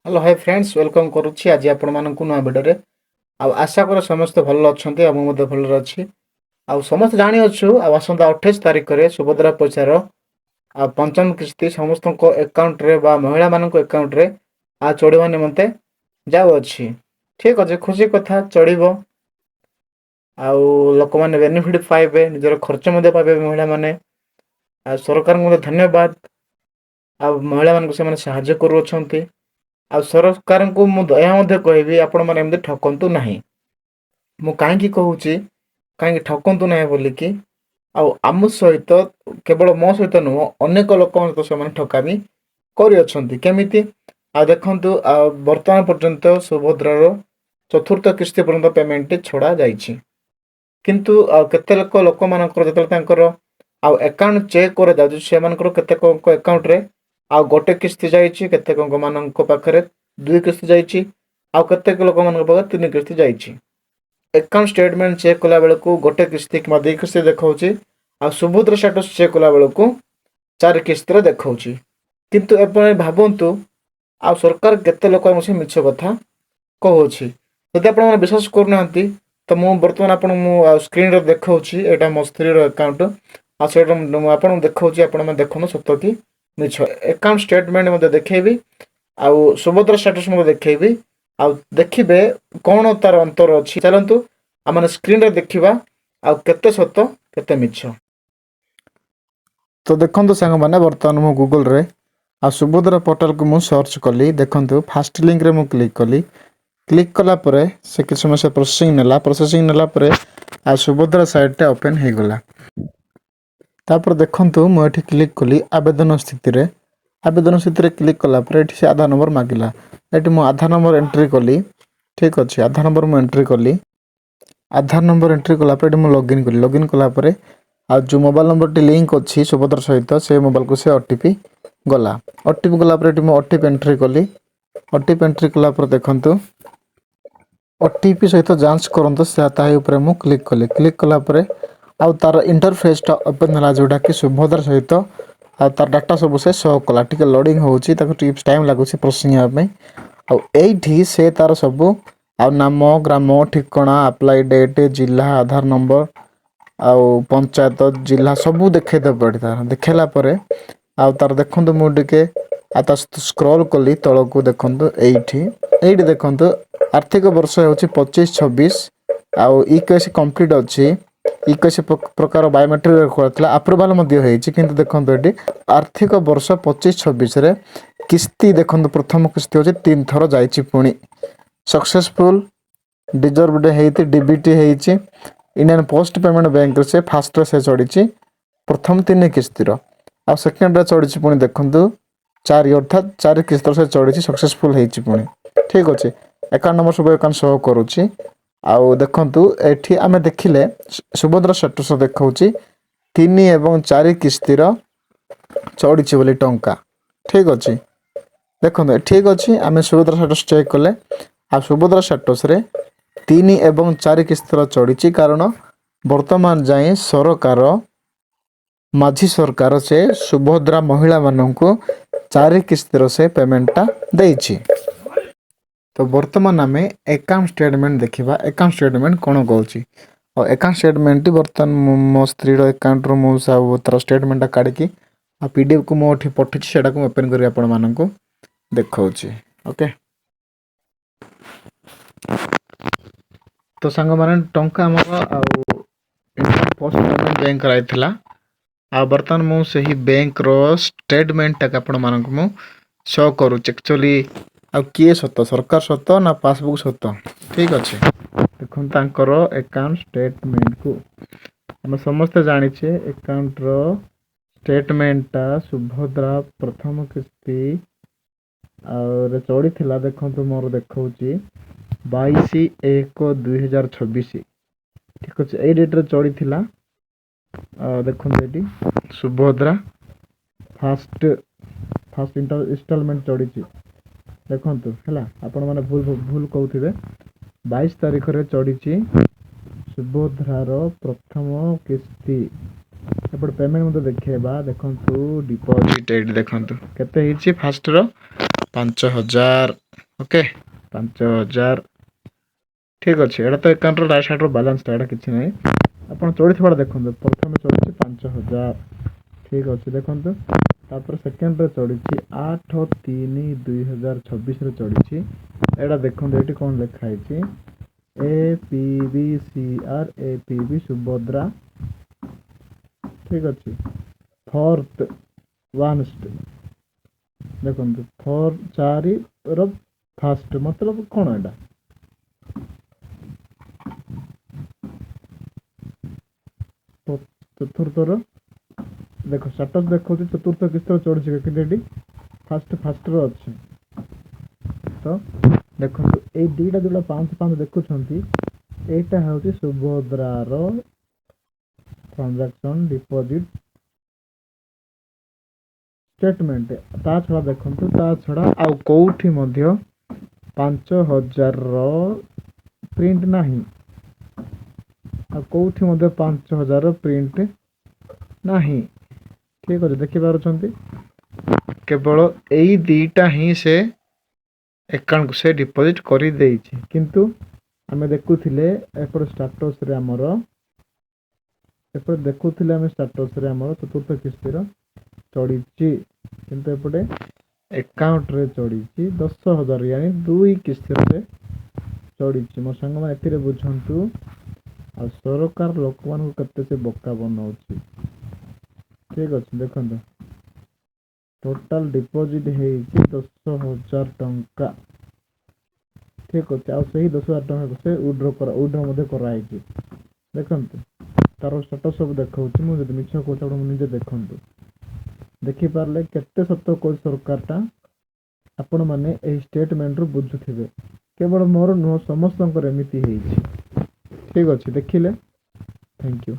Hello hi friends welcome करुच्ची आज आपण मानक नुआ भिडियो आशा कर समस्त भल अच्छा मुझे भल अच्छी समस्त जानी अच्छु आसंता 28 तारिख में सुभद्रा पैसार पंचम किस्ती समस्त अकाउंट रे बा महिला मान अकाउंट रे चढ़वा निमंते जाऊँगी। ठीक अच्छे खुशी कथा चढ़ लोक मैंने बेनिफिट पाइबे निजर खर्च पाइबे महिला माने सरकार को धन्यवाद महिला मान साहाय्य करुँच सरकार को मुझे कहबी आपण मैंने एमती ठकतु ना मु कहीं कहूँ कहीं ठकतु ना बोलिकी आम सहित केवल मो सहित नुह अनेक लोक से ठकामी करमती देखु बर्तमान पर्यंत सुभद्रार चतुर्थ किस्ती पर्यंत पेमेंट छड़ा जाइए किंतु केते लोक मानकर जो अकाउंट चेक कर केते अकाउंट रे गोटे किस्ती जाइए केते मानक पाखरे 2 किस्ती जाइए केते लोक मान पाखे 3 किस्ती जाइए अकाउंट स्टेटमेंट चेक कला बेल को गोटे किस्ती कि 2 किस्ती देखा सुभद्रा स्टेटस चेक कला बेल को 4 किस्ती देखा किंतु एपणे भावतु सरकार केते लोक मिछ कथा कहूँ जदि आप विश्वास करना तो मुझे बर्तमान आपको स्क्रीन रे देखा यहाँ मो स्त्री अकाउंट आपको देखा आप देखो सत कि मिछ अकाउंट स्टेटमेंट मत देखेबी सुभद्रा स्टेटस मत देखेबी देखिए कौन तार अंतर अच्छी चलतु आम स्क्रीन रे देखा केते सत केते मिछ। तो देखो सांग मैंने बर्तमान मु गूगल रे सुभद्रा पोर्टल को मु सर्च कली देखो फास्ट लिंक रे मु क्लिक कला परे से किछ समय से प्रोसेसिंग नेला सुभद्रा साइट ओपन हो गला तापर देखंतु मु एठी क्लिक कली आवेदन स्थिति रे क्लिक कला परे एठी से आधार नंबर मागिला एठी मु आधार नंबर एंट्री कली। ठीक अछि आधार नंबर मु एंट्री कली आधार नंबर एंट्री कला परे मु लॉगिन कला परे जो मोबाइल नंबर टी लिंक अछि सुभद्रा सहित से मोबाइल को से ओटीपी गला परे एठी मु ओटीपी एंट्री कली ओटीपी एंट्री कला परे देखंतु ओटीपी सहित जांच करंतु ताही ऊपर मु क्लिक कला परे तार इंटरफेस टा ओपन होला जोटा कि सुभद्रा सहित तार डाटा सब से शो कला टिके लोडिंग होउची ताको टिप्स टाइम लागुची प्रोसेसिंग आ में एठी से तार सब नाम ग्राम ठिकाना अप्लाई डेट जिला आधार नंबर पंचायत जिला सब देखे दे पड़ी तार देखेला परे तार देखंतु मु टिके स्क्रॉल कली तळ को देखंतु एठी देखंतु आर्थिक वर्ष होची 25-26 इक्वेसी कंप्लीट अछि इक्वेसी प्रकार बायोमेट्रिक करथला अप्रूवल मध्ये हेछि किंतु देखंतु एठी आर्थिक वर्ष 25-26 रे किस्ती देखंतु प्रथम किस्ती होची 3 थर जाइछि पुणी सक्सेसफुल डिजर्वड हेति डीबीटी हेछि इंडियन पोस्ट पेमेंट बैंक से फास्ट से चढ़ी प्रथम 3 किस्ती रो सेकंड रे चढ़ी पुणी देखंतु 4 अर्थात 4 किस्ती से चढ़ी सक्सेसफुल हेछि पुणी। ठीक अछि अकाउंट नंबर सब अकाउंट शो करूछि देखंतु एठी आमे देखिले सुभद्रा स्टेटस देखाउछि 3 एवं 4 किस्ती रो चढ़ी बोली टंका। ठीक अछि देखंतु ठीक अछि आमे सुभद्रा स्टेटस चेक कले सुभद्रा स्टेटस रे 3 एवं 4 किस्ती रो चढ़ी कारण वर्तमान जाए सरकार माझी सरकार से सुभद्रा महिला माननकु 4 किस्ती रो से पेमेंटा देछि। तो वर्तमान आम अकाउंट स्टेटमेंट देखा अकाउंट स्टेटमेंट कौन कौच और अकाउंट स्टेटमेंट बर्तमान मो स्त्री अकाउंट रो तार स्टेटमेंट काढ़ी पीडीएफ को मुझे पठी से ओपन कर आपण मानक देखा। ओके तो सांग मैंने टंका इंडियन पोस्ट पेमेंट बैंक कराइला बर्तमान मुझे बैंक रो स्टेटमेंट आपण मानक मु शो करूँ एक्चुअली किए सत सरकार सत ना पासबुक सत। ठीक अच्छे देखो तांकर अकाउंट स्टेटमेंट को हम समस्त जानिछे अकाउंट रो स्टेटमेंटा सुभद्रा प्रथम किस्ती और चढ़ी थिला देखो मोर देखौची 22/1/2026। ठीक अच्छे ए डेट रे चढ़ी थिला देखो एटी सुभद्रा फास्ट इंस्टॉलमेंट चढ़ी देखंतु हैला आपण माने भूल कहउथिबे 22 तारिख रे चढ़ी सुभद्रार प्रथम किस्ती एपट पेमेंट मते देखेबा देखंतु डिपॉजिट एट देखंतु केते हिची फास्ट रो 5000 ओके 5000 ठीक अच्छे एटा तो एकाउंट राइट साइड बैलेंस एटा किसी ना आप चढ़ी देखो प्रथम चढ़ी 5000 ठीक अच्छे देखो तापर सेकेंड रे चढ़ी 8/3/2026 रे चढ़ी एटा देखो ये कौन लिखाई APBCR APB सुभद्रा ठीक अच्छे फोर्थ वन देखो फोर 4 फास्ट मतलब कौन एटा चतुर्थर देख स्टाटस देखो चतुर्थ किस्त चढ़ी कि फास्ट अच्छे तो देखो ये दुईटा जोड़ा 5 देखुं एटा हूँ सुभद्रार ट्रांजैक्शन डिपॉजिट स्टेटमेंट ता छड़ा देखो ता छड़ा आउ कौटी 5000 प्रिंट नहीं कौटी 5000 प्रिंट नहीं ठीक अच्छे देखिपार केवल यही दीटा ही से अकाउंट को से डिपॉजिट कर देइछि किंतु आमे देखुथिले एपट स्टेटस रे हमर एपट देखुथिले आमे स्टेटस रे हमर चतुर्थ किस्तिर चढ़ी किंतु एपटे अकाउंट रे चढ़ी 10,000 यानी 2 किस्तिर से चढ़ी मो संग मा एतिरे बुझंतु आ सरकार लोक मान को कते से बोका बनाउछि ठीक अछि देखंतु टोटल डिपॉजिट है 10,000 टंका ठीक अच्छे आ 10,000 टंका से उड्रो मध्य कराई देखु तार स्टेटस सब देखा मुझे मिछ कौच निजे देखु देखिपारे केते सत्य कौच सरकारटा आपण मैंने स्टेटमेंट रू बुझुथिबे केवल मोर नुह समस्त एमती ठीक अच्छे देखिले थैंक यू।